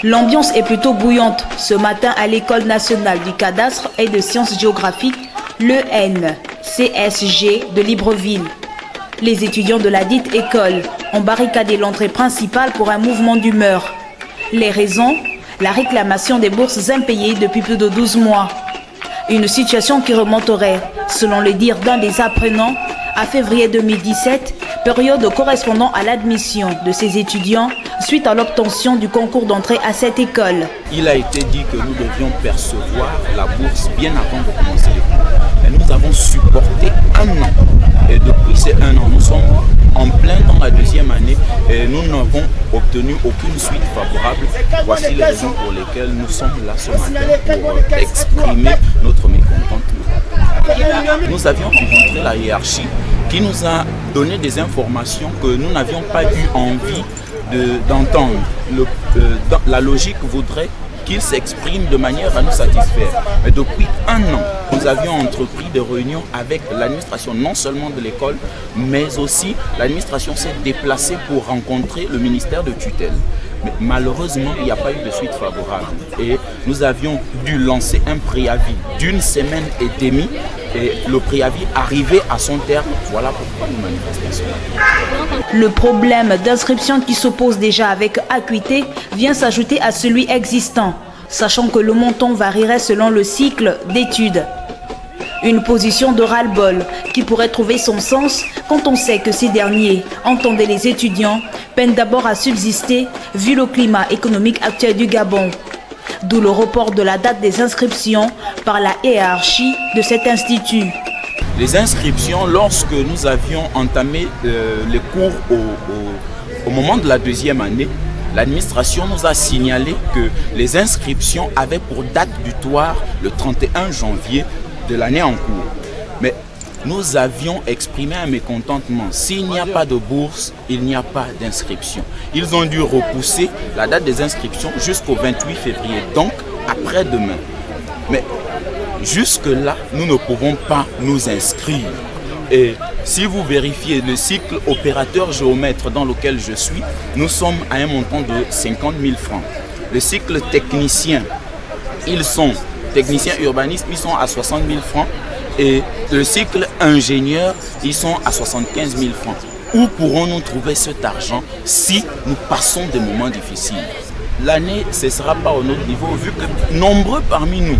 L'ambiance est plutôt bouillante ce matin à l'École nationale du cadastre et de sciences géographiques, l'ENCSG de Libreville. Les étudiants de la dite école ont barricadé l'entrée principale pour un mouvement d'humeur. Les raisons ? La réclamation des bourses impayées depuis plus de 12 mois. Une situation qui remonterait, selon le dire d'un des apprenants, à février 2017, période correspondant à l'admission de ces étudiants suite à l'obtention du concours d'entrée à cette école. Il a été dit que nous devions percevoir la bourse bien avant de commencer les cours. Et nous avons supporté un an. Et depuis ces un an, nous sommes en plein dans la deuxième année et nous n'avons obtenu aucune suite favorable. Voici les raisons pour lesquelles nous sommes là ce matin pour exprimer notre mécontentement. Nous avions rencontré la hiérarchie qui nous a donné des informations que nous n'avions pas eu envie d'entendre. La logique voudrait qu'ils s'expriment de manière à nous satisfaire. Mais depuis un an, nous avions entrepris des réunions avec l'administration, non seulement de l'école, mais aussi l'administration s'est déplacée pour rencontrer le ministère de tutelle. Mais malheureusement, il n'y a pas eu de suite favorable. Et nous avions dû lancer un préavis d'une semaine et demie. Et le préavis arrivait à son terme. Voilà pourquoi nous manifestons. Le problème d'inscription qui s'oppose déjà avec acuité vient s'ajouter à celui existant, sachant que le montant varierait selon le cycle d'études. Une position de ras-le-bol qui pourrait trouver son sens quand on sait que ces derniers, entendez les étudiants, peinent d'abord à subsister vu le climat économique actuel du Gabon. D'où le report de la date des inscriptions par la hiérarchie de cet institut. Les inscriptions, lorsque nous avions entamé les cours au moment de la deuxième année, l'administration nous a signalé que les inscriptions avaient pour date butoir le 31 janvier de l'année en cours. Mais nous avions exprimé un mécontentement. S'il n'y a pas de bourse, il n'y a pas d'inscription. Ils ont dû repousser la date des inscriptions jusqu'au 28 février, donc après-demain. Mais jusque-là, nous ne pouvons pas nous inscrire. Et si vous vérifiez le cycle opérateur géomètre dans lequel je suis, nous sommes à un montant de 50 000 francs. Le cycle technicien, techniciens urbanistes, ils sont à 60 000 francs. Et le cycle ingénieur, ils sont à 75 000 francs. Où pourrons-nous trouver cet argent si nous passons des moments difficiles? L'année ne cessera pas au notre niveau, vu que nombreux parmi nous,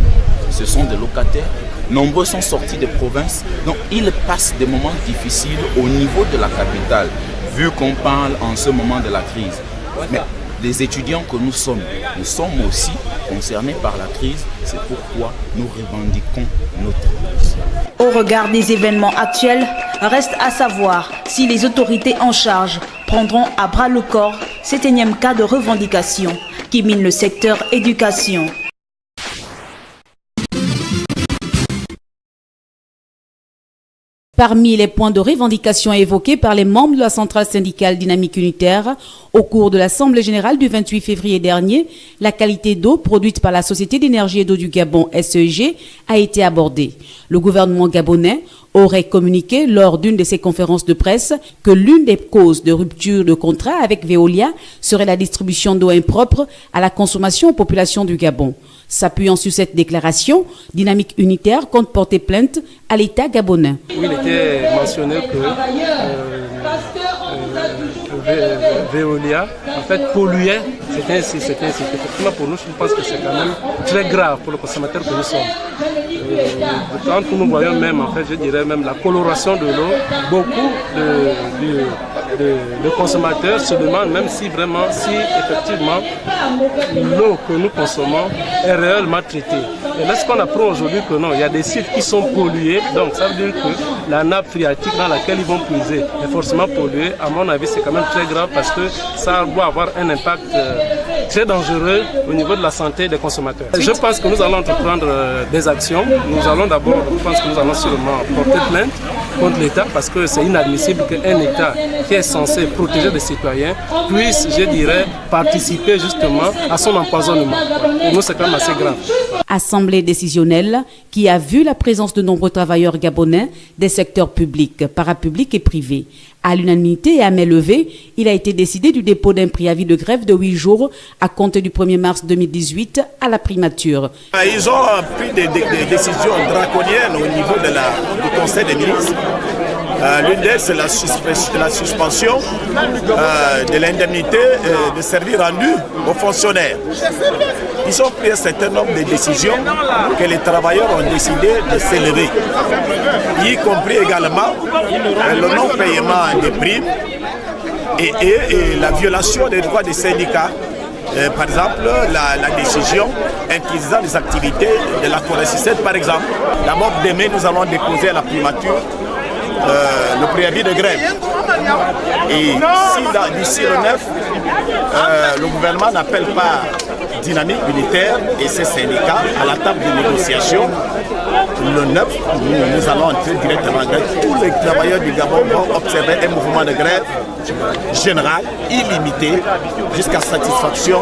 ce sont des locataires, nombreux sont sortis des provinces, donc ils passent des moments difficiles au niveau de la capitale, vu qu'on parle en ce moment de la crise. Mais les étudiants que nous sommes aussi concernés par la crise, c'est pourquoi nous revendiquons notre bourse. Au regard des événements actuels, reste à savoir si les autorités en charge prendront à bras le corps cet énième cas de revendication qui mine le secteur éducation. Parmi les points de revendication évoqués par les membres de la centrale syndicale Dynamique Unitaire, au cours de l'Assemblée générale du 28 février dernier, la qualité d'eau produite par la Société d'énergie et d'eau du Gabon, SEG, a été abordée. Le gouvernement gabonais aurait communiqué lors d'une de ses conférences de presse que l'une des causes de rupture de contrat avec Veolia serait la distribution d'eau impropre à la consommation aux populations du Gabon. S'appuyant sur cette déclaration, Dynamique Unitaire compte porter plainte à l'État gabonais. Oui, il était mentionné que Veolia en fait polluait. C'était ainsi. Effectivement, pour nous, je pense que c'est quand même très grave pour le consommateur que nous sommes. Quand nous voyons même, en fait, je dirais même la coloration de l'eau, beaucoup de consommateurs se demandent même si effectivement l'eau que nous consommons est réellement traitée. Et lorsqu'on apprend aujourd'hui que non, il y a des sites qui sont pollués, donc ça veut dire que la nappe phréatique dans laquelle ils vont puiser est forcément polluée. À mon avis, c'est quand même très grave parce que ça doit avoir un impact très dangereux au niveau de la santé des consommateurs. Je pense que nous allons entreprendre des actions. Nous allons d'abord, je pense que nous allons sûrement porter plainte contre l'État parce que c'est inadmissible qu'un État qui est censé protéger les citoyens puisse, je dirais, participer justement à son empoisonnement. Pour nous, c'est quand même assez grave. Assemblée décisionnelle qui a vu la présence de nombreux travailleurs gabonais des secteurs publics, parapublics et privés. À l'unanimité et à main levée, il a été décidé du dépôt d'un préavis de grève de 8 jours à compter du 1er mars 2018 à la primature. Ils ont pris des décisions draconiennes au niveau du Conseil des ministres. L'une d'elles, c'est la suspension de l'indemnité de service rendu aux fonctionnaires. Ils ont pris un certain nombre de décisions que les travailleurs ont décidé de s'élever, y compris également le non-paiement des primes et la violation des droits des syndicats. Par exemple, la décision interdisant les activités de la Corée par exemple. D'abord, demain, nous allons déposer à la primature le préavis de grève. Et si d'ici le 9, le gouvernement n'appelle pas Dynamique Unitaire et ses syndicats à la table de négociation, le 9, nous allons entrer directement en grève. Tous les travailleurs du Gabon vont observer un mouvement de grève général, illimité, jusqu'à satisfaction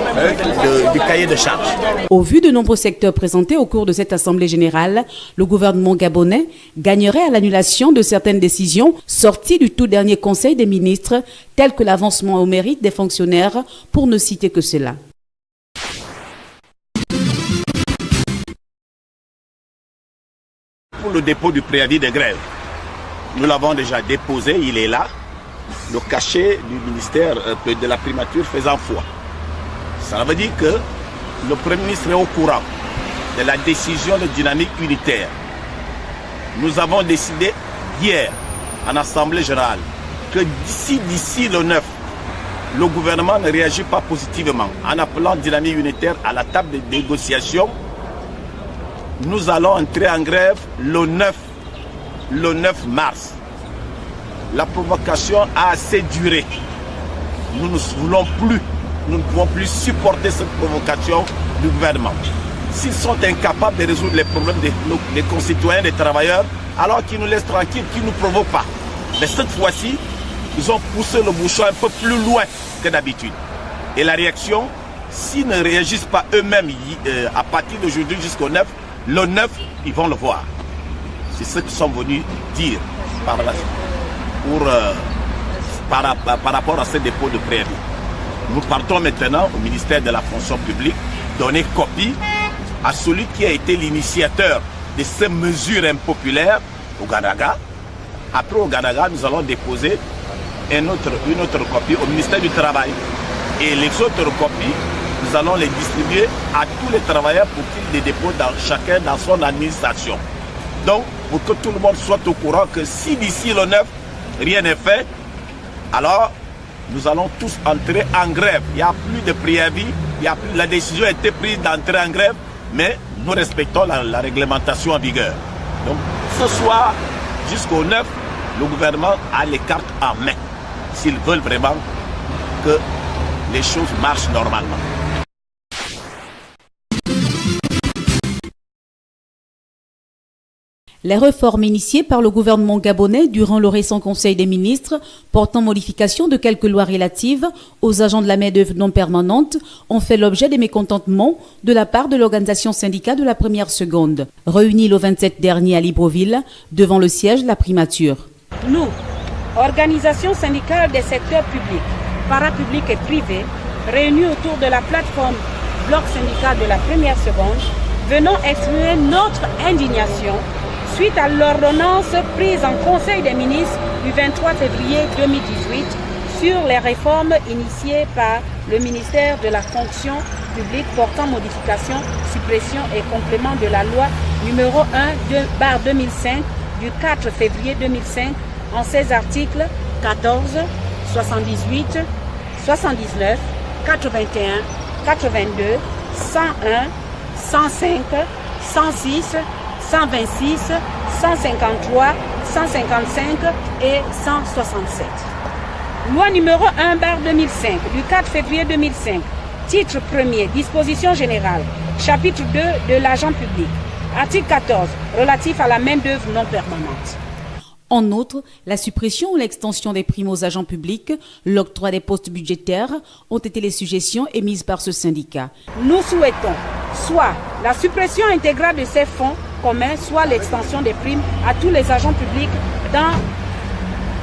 du cahier de charge. Au vu de nombreux secteurs présentés au cours de cette Assemblée générale, le gouvernement gabonais gagnerait à l'annulation de certaines décisions sorties du tout dernier Conseil des ministres, telles que l'avancement au mérite des fonctionnaires, pour ne citer que cela. Pour le dépôt du préavis de grève, nous l'avons déjà déposé, il est là, le cachet du ministère de la primature faisant foi. Ça veut dire que le Premier ministre est au courant de la décision de Dynamique Unitaire. Nous avons décidé hier en Assemblée générale que d'ici le 9, le gouvernement ne réagit pas positivement en appelant Dynamique Unitaire à la table de négociation. Nous allons entrer en grève le 9 mars. La provocation a assez duré. Nous ne pouvons plus supporter cette provocation du gouvernement. S'ils sont incapables de résoudre les problèmes des concitoyens, des travailleurs, alors qu'ils nous laissent tranquilles, qu'ils ne nous provoquent pas. Mais cette fois-ci, ils ont poussé le bouchon un peu plus loin que d'habitude. Et la réaction, s'ils ne réagissent pas eux-mêmes à partir d'aujourd'hui jusqu'au 9, le 9, ils vont le voir. C'est ce qu'ils sont venus dire par rapport à ce dépôt de préavis. Nous partons maintenant au ministère de la fonction publique, donner copie à celui qui a été l'initiateur de ces mesures impopulaires au Ganaga. Après au Ganaga, nous allons déposer une autre copie au ministère du Travail. Et les autres copies, nous allons les distribuer à tous les travailleurs pour qu'ils les déposent chacun dans son administration. Donc, pour que tout le monde soit au courant que si d'ici le 9, rien n'est fait, alors nous allons tous entrer en grève. Il n'y a plus de préavis, la décision a été prise d'entrer en grève, mais nous respectons la réglementation en vigueur. Donc, ce soir, jusqu'au 9, le gouvernement a les cartes en main, s'ils veulent vraiment que les choses marchent normalement. Les réformes initiées par le gouvernement gabonais durant le récent Conseil des ministres portant modification de quelques lois relatives aux agents de la main-d'œuvre non permanente ont fait l'objet des mécontentements de la part de l'organisation syndicale de la première seconde, réunie le 27 dernier à Libreville devant le siège de la primature. Nous, organisation syndicale des secteurs publics, parapublics et privés, réunis autour de la plateforme Bloc syndical de la première seconde, venons exprimer notre indignation suite à l'ordonnance prise en Conseil des ministres du 23 février 2018 sur les réformes initiées par le ministère de la fonction publique portant modification, suppression et complément de la loi numéro 1/2005 du 4 février 2005 en 16 articles 14, 78, 79, 81, 82, 101, 105, 106, 126, 153, 155 et 167. Loi numéro 1/2005 du 4 février 2005, titre 1er, disposition générale, chapitre 2 de l'agent public, article 14, relatif à la main-d'œuvre non permanente. En outre, la suppression ou l'extension des primes aux agents publics, l'octroi des postes budgétaires ont été les suggestions émises par ce syndicat. Nous souhaitons soit la suppression intégrale de ces fonds communs, soit l'extension des primes à tous les agents publics dans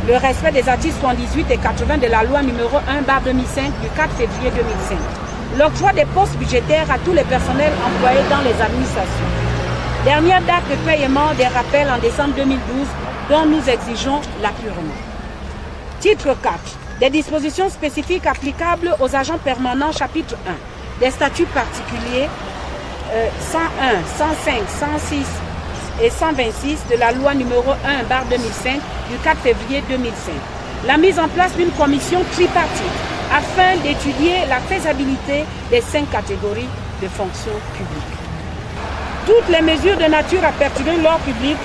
le respect des articles 78 et 80 de la loi numéro 1/2005 du 4 février 2005. L'octroi des postes budgétaires à tous les personnels employés dans les administrations. Dernière date de paiement des rappels en décembre 2012 dont nous exigeons l'appurement. Titre 4. Des dispositions spécifiques applicables aux agents permanents chapitre 1. Des statuts particuliers 101, 105, 106 et 126 de la loi numéro 1/2005 du 4 février 2005. La mise en place d'une commission tripartite afin d'étudier la faisabilité des 5 catégories de fonctions publiques. Toutes les mesures de nature à perturber l'ordre public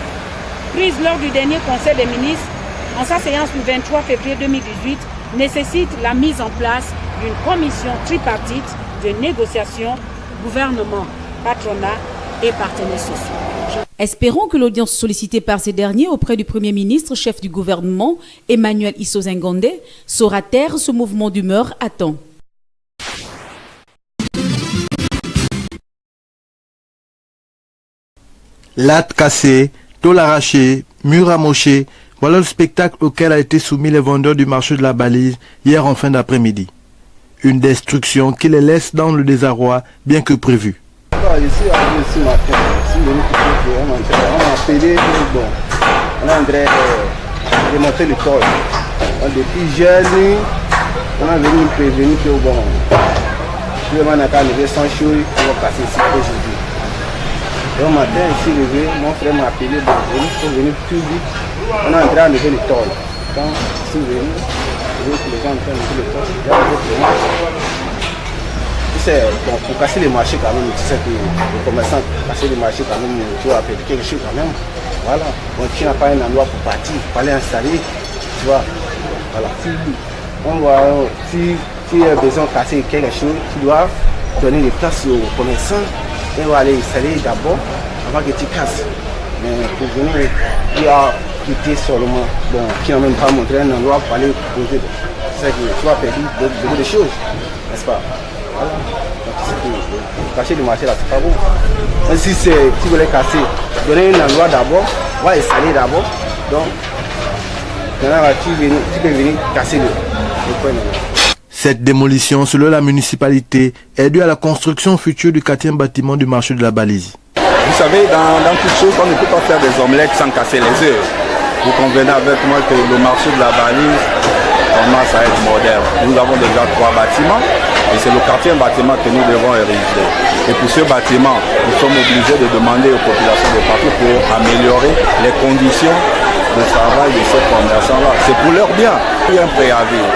prises lors du dernier Conseil des ministres en sa séance du 23 février 2018 nécessitent la mise en place d'une commission tripartite de négociation, gouvernement, patronat et partenaires sociaux. Espérons que l'audience sollicitée par ces derniers auprès du Premier ministre, chef du gouvernement, Emmanuel Isozen Ngondé, saura taire ce mouvement d'humeur à temps. Lattes cassées, tôles arrachées, murs amochés, voilà le spectacle auquel a été soumis les vendeurs du marché de la Balise hier en fin d'après-midi. Une destruction qui les laisse dans le désarroi, bien que prévu. Ici matin, on m'a appelé, on est en train de monter le toit. Depuis hier nuit, on a venu prévenir que on n'a qu'à lever sans chaud, on va passer ici aujourd'hui. Et au matin, ici levé, mon frère m'a appelé, il faut venir plus vite, on est en train de lever le toit. Quand ici venu, les gens sont en train de lever le toit, il y a des bon, pour casser les marchés quand même, tu sais que les commerçants casser les marchés quand même, tu vas appeler quelque chose quand même. Voilà. Bon, tu n'as pas un endroit pour partir, pour aller installer, tu vois. Voilà. Si tu as besoin de casser quelque chose, tu dois donner les places aux commerçants et on va aller installer d'abord avant que tu casses. Mais pour venir, tu as quitté seulement, bon, qui n'a même pas montré un endroit pour aller poser. C'est que tu vas perdre beaucoup de choses, n'est-ce pas? Voilà. Donc, casser le marché là, c'est pas bon. Même si tu voulais casser, donner un endroit d'abord, on va installer d'abord. Donc, maintenant, tu peux venir casser le point. Cette démolition, selon la municipalité, est due à la construction future du 4e bâtiment du marché de la Balise. Vous savez, dans toute chose, on ne peut pas faire des omelettes sans casser les œufs. Vous convenez avec moi que le marché de la Balise commence à être moderne. Nous avons déjà 3 bâtiments. Et c'est le 4e bâtiment que nous devons ériger. Et pour ce bâtiment, nous sommes obligés de demander aux populations de partout pour améliorer les conditions de travail de ces commerçants-là. C'est pour leur bien. Il y a un préavis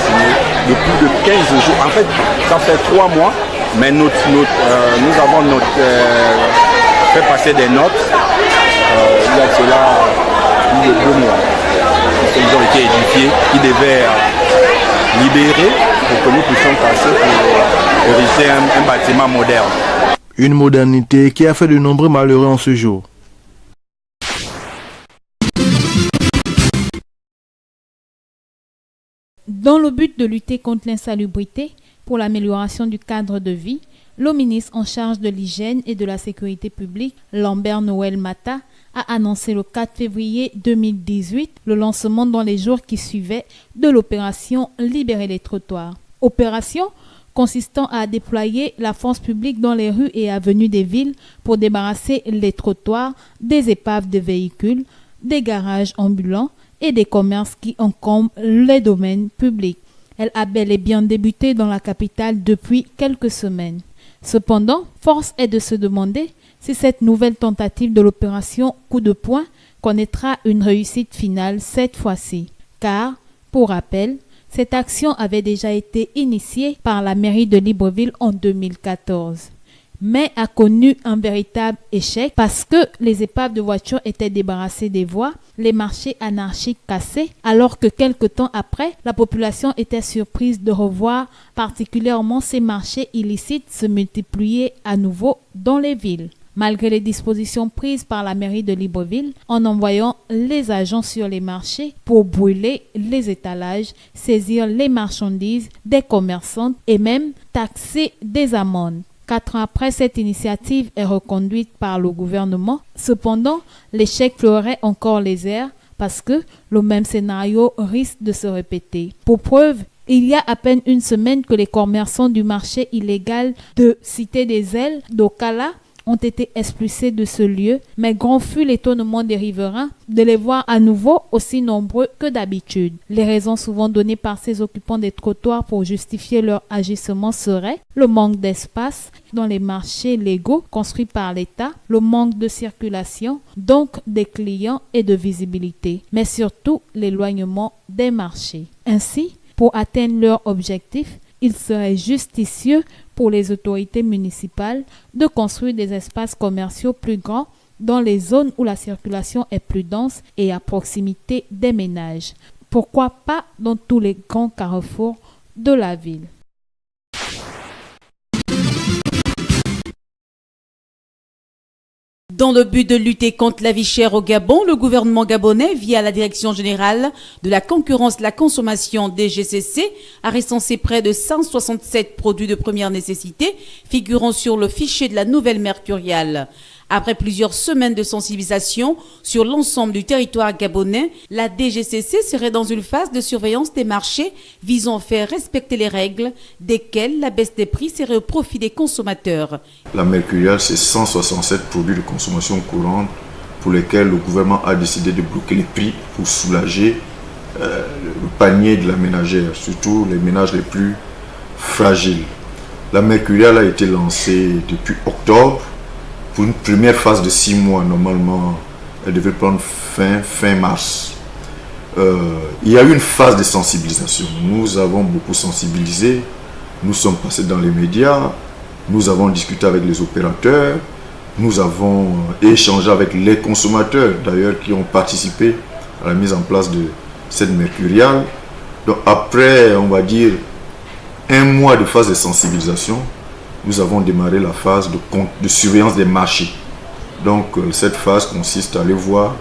signé de plus de 15 jours. En fait, ça fait 3 mois, mais nous avons fait passer des notes. Il y a cela plus de 2 mois. Ils ont été édifiés, ils devaient libérer pour que nous puissions passer pour ériger un bâtiment moderne. Une modernité qui a fait de nombreux malheureux en ce jour. Dans le but de lutter contre l'insalubrité pour l'amélioration du cadre de vie, le ministre en charge de l'hygiène et de la sécurité publique, Lambert Noël Mata, a annoncé le 4 février 2018 le lancement dans les jours qui suivaient de l'opération Libérer les trottoirs. Opération consistant à déployer la force publique dans les rues et avenues des villes pour débarrasser les trottoirs des épaves de véhicules, des garages ambulants et des commerces qui encombrent les domaines publics. Elle a bel et bien débuté dans la capitale depuis quelques semaines. Cependant, force est de se demander si cette nouvelle tentative de l'opération coup de poing connaîtra une réussite finale cette fois-ci. Car, pour rappel, cette action avait déjà été initiée par la mairie de Libreville en 2014, mais a connu un véritable échec parce que les épaves de voitures étaient débarrassées des voies, les marchés anarchiques cassés, alors que quelque temps après, la population était surprise de revoir particulièrement ces marchés illicites se multiplier à nouveau dans les villes. Malgré les dispositions prises par la mairie de Libreville en envoyant les agents sur les marchés pour brûler les étalages, saisir les marchandises des commerçants et même taxer des amendes. 4 ans après, cette initiative est reconduite par le gouvernement. Cependant, l'échec fleurait encore les airs parce que le même scénario risque de se répéter. Pour preuve, il y a à peine une semaine que les commerçants du marché illégal de Cité des Ailes, d'Okala, ont été expulsés de ce lieu, mais grand fut l'étonnement des riverains de les voir à nouveau aussi nombreux que d'habitude. Les raisons souvent données par ces occupants des trottoirs pour justifier leur agissement seraient le manque d'espace dans les marchés légaux construits par l'État, le manque de circulation, donc des clients et de visibilité, mais surtout l'éloignement des marchés. Ainsi, pour atteindre leur objectif, il serait justicieux pour les autorités municipales de construire des espaces commerciaux plus grands dans les zones où la circulation est plus dense et à proximité des ménages. Pourquoi pas dans tous les grands carrefours de la ville? Dans le but de lutter contre la vie chère au Gabon, le gouvernement gabonais, via la Direction générale de la concurrence de la consommation DGCC, a recensé près de 167 produits de première nécessité figurant sur le fichier de la nouvelle mercuriale. Après plusieurs semaines de sensibilisation sur l'ensemble du territoire gabonais, la DGCC serait dans une phase de surveillance des marchés visant à faire respecter les règles, desquelles la baisse des prix serait au profit des consommateurs. La mercuriale, c'est 167 produits de consommation courante pour lesquels le gouvernement a décidé de bloquer les prix pour soulager le panier de la ménagère, surtout les ménages les plus fragiles. La mercuriale a été lancée depuis octobre. Pour une première phase de 6 mois, normalement, elle devait prendre fin mars. Il y a eu une phase de sensibilisation. Nous avons beaucoup sensibilisé. Nous sommes passés dans les médias. Nous avons discuté avec les opérateurs. Nous avons échangé avec les consommateurs, d'ailleurs, qui ont participé à la mise en place de cette mercuriale. Donc, après, on va dire, 1 mois de phase de sensibilisation, nous avons démarré la phase de surveillance des marchés. Donc, cette phase consiste à aller voir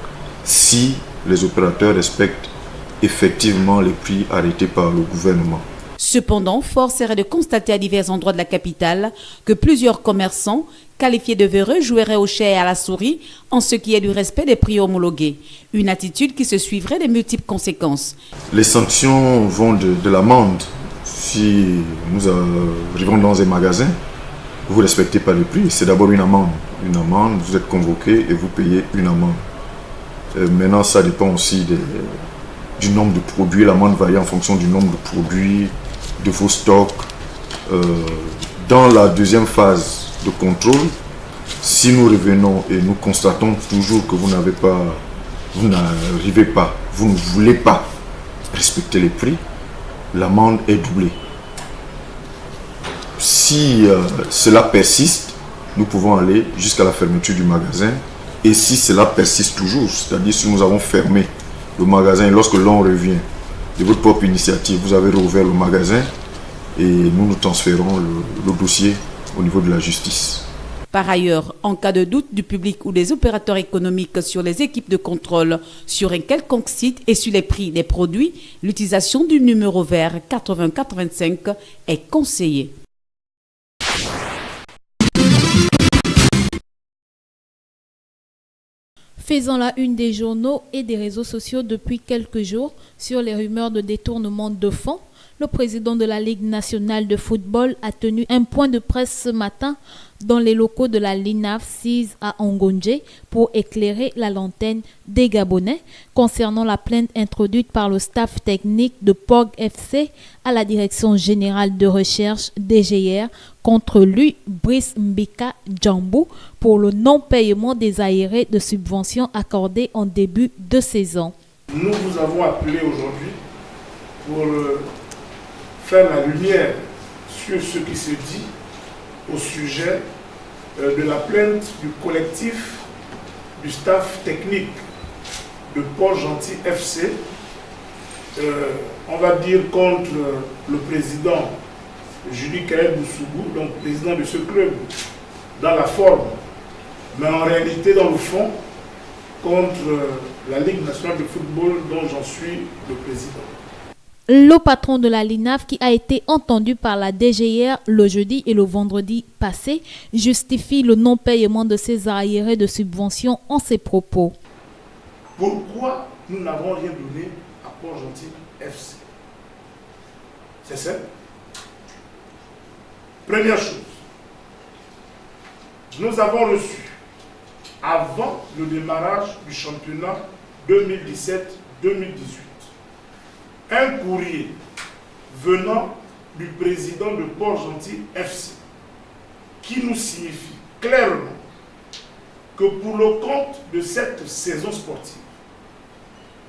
si les opérateurs respectent effectivement les prix arrêtés par le gouvernement. Cependant, force serait de constater à divers endroits de la capitale que plusieurs commerçants, qualifiés de véreux, joueraient au chat et à la souris en ce qui est du respect des prix homologués. Une attitude qui se suivrait de multiples conséquences. Les sanctions vont de l'amende. Si nous arrivons dans un magasin, vous ne respectez pas le prix, c'est d'abord une amende. Une amende, vous êtes convoqué et vous payez une amende. Maintenant, ça dépend aussi du nombre de produits. L'amende varie en fonction du nombre de produits, de vos stocks. Dans la deuxième phase de contrôle, si nous revenons et nous constatons toujours que vous n'arrivez pas, vous ne voulez pas respecter les prix, l'amende est doublée. Si cela persiste, nous pouvons aller jusqu'à la fermeture du magasin. Et si cela persiste toujours, c'est-à-dire si nous avons fermé le magasin et lorsque l'on revient de votre propre initiative, vous avez rouvert le magasin et nous transférons le dossier au niveau de la justice. Par ailleurs, en cas de doute du public ou des opérateurs économiques sur les équipes de contrôle sur un quelconque site et sur les prix des produits, l'utilisation du numéro vert 8085 est conseillée. Faisant la une des journaux et des réseaux sociaux depuis quelques jours sur les rumeurs de détournement de fonds, le président de la Ligue nationale de football a tenu un point de presse ce matin dans les locaux de la LINAF 6 à Ongonje pour éclairer la lanterne des Gabonais concernant la plainte introduite par le staff technique de POG FC à la Direction générale de recherche DGR contre lui, Brice Mbika Djambou, pour le non-paiement des aérés de subventions accordées en début de saison. Nous vous avons appelé aujourd'hui pour faire la lumière sur ce qui se dit au sujet de la plainte du collectif du staff technique de Port-Gentil FC, on va dire contre le président Julie Kael Boussougou, donc président de ce club, dans la forme, mais en réalité dans le fond, contre la Ligue nationale de football dont j'en suis le président. Le patron de la LINAF, qui a été entendu par la DGR le jeudi et le vendredi passé, justifie le non-paiement de ses arriérés de subventions en ses propos. Pourquoi nous n'avons rien donné à Port-Gentil FC. C'est simple. Première chose, nous avons reçu, avant le démarrage du championnat 2017-2018, un courrier venant du président de Port-Gentil FC qui nous signifie clairement que pour le compte de cette saison sportive,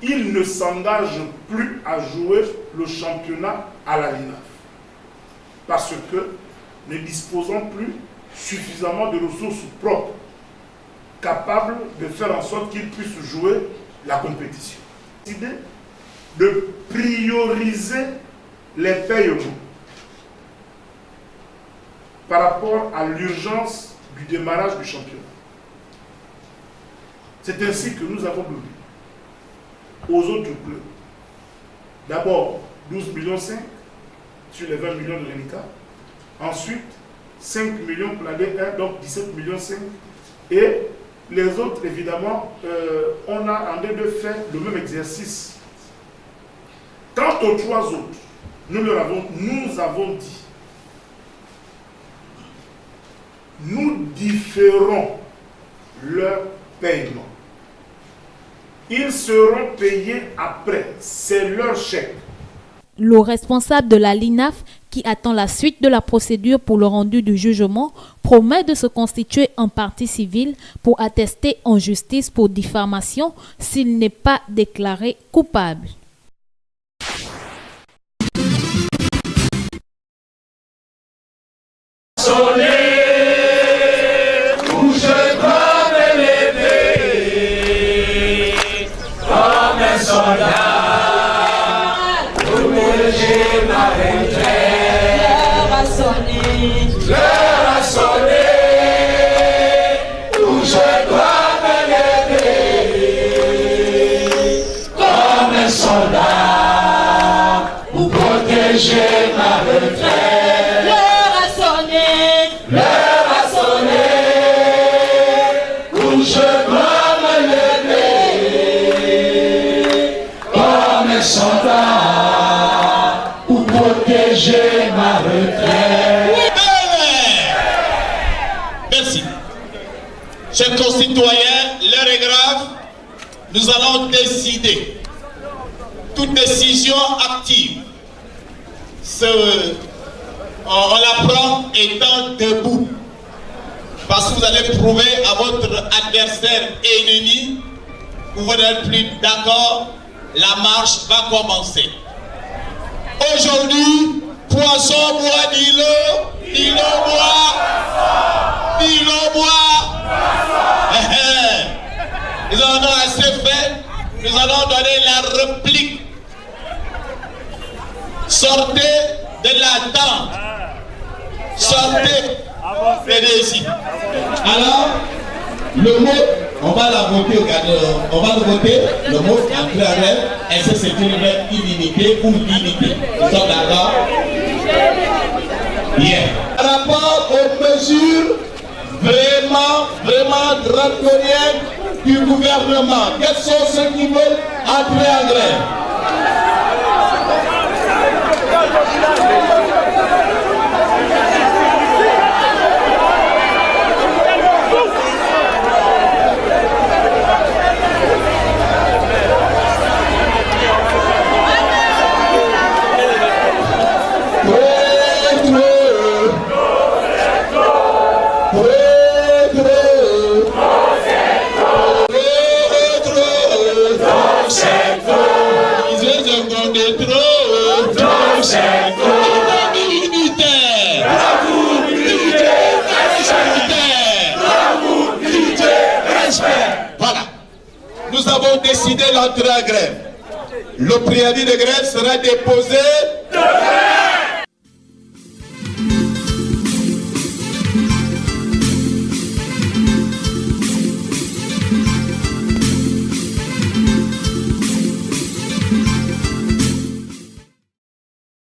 il ne s'engage plus à jouer le championnat à la LINAF parce que ne disposant plus suffisamment de ressources propres capables de faire en sorte qu'il puisse jouer la compétition. L'idée de prioriser les paiements par rapport à l'urgence du démarrage du championnat. C'est ainsi que nous avons donné aux autres clubs d'abord 12,5 millions sur les 20 millions de l'ENICA, ensuite 5 millions pour la D1, donc 17,5 millions, et les autres évidemment on a en D2 fait le même exercice. Quant aux trois autres, nous avons dit, nous différons leur paiement. Ils seront payés après, c'est leur chèque. Le responsable de la LINAF, qui attend la suite de la procédure pour le rendu du jugement, promet de se constituer en partie civile pour attester en justice pour diffamation s'il n'est pas déclaré coupable. Merci. Chers concitoyens, l'heure est grave. Nous allons décider. Toute décision active, on la prend étant debout. Parce que vous allez prouver à votre adversaire et ennemi que vous n'êtes plus d'accord, la marche va commencer. Aujourd'hui, poisson bois, dis-le, dis-le bois, dis-le bois. Nous en avons assez fait, nous allons donner la réplique. Sortez de la tente, sortez des désirs. Alors, le mot, on va la voter, on va le voter, le mot en clair, est-ce que c'est une illimité ou illimité? Nous sommes d'accord? Bien. Par rapport aux mesures vraiment draconiennes du gouvernement, quels sont ceux qui veulent entrer en grève? Nous avons décidé d'entrer en grève. Le préavis de grève sera déposé demain.